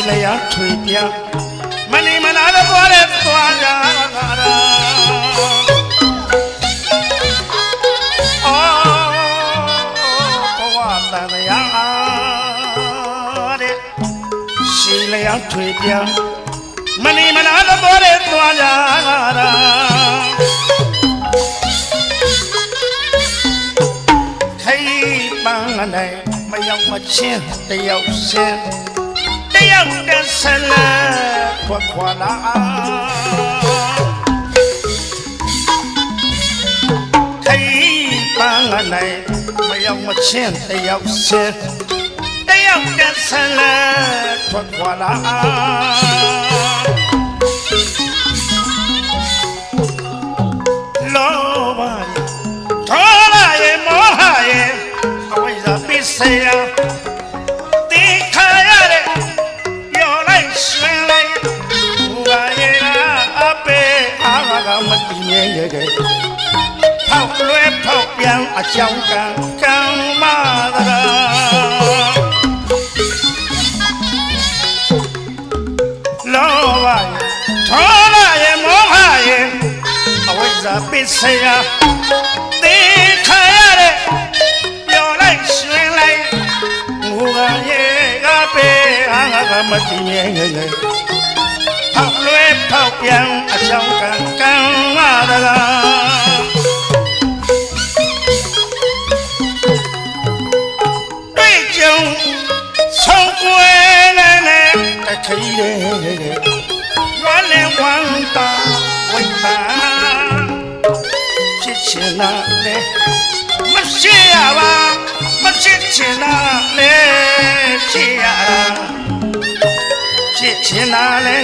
လျာထွေပြမနေမနာတော့သွားတဲ့သွားကြတာရှိလျာထွေပြမနေမနာတော့သွားတဲ့သွားကြတာခိပန်းနဲ့မရောက်မချင်းတယောက်စင်တယောက်တည်းဆလာခွာလာခိပန်းနဲ့မရောက်မချင်းတယောက်စင်တယောက်တည်းဆလာခွာလာလောဘထောလာရဲ့မောဟရဲ့အဝိဇ္ဇာပစ္စယတိခါရတဲ့ပြောလိုက်ရှင်လိုက်ဘူပါရဲ့အပေအားကမတည်မြဲရဲ့ဖောက်လွဲဖောက်ပြန်အကြောင်းကံမသာလောဘထောလာရဲ့မောဟရဲ့အဝိဇ္ဇာပစ္စယတိခါရတဲ့ပြောလိုက်ရှင်လိုက်ဘူပါရဲ့အပေအားကမတည်မြဲရဲ့ဖောက်လွဲဖောက်ပြန်အကြောင်းကံမသာဆုံးကွယ်နဲ့တခိတဲ့ရွာလဲဝမ်းတာဝိပါဖြစ်ချင်တာလေမရှိရပါမဖြစ်ချင်တာလေဖြစ်ရတာဖြစ်ချင်တာလေ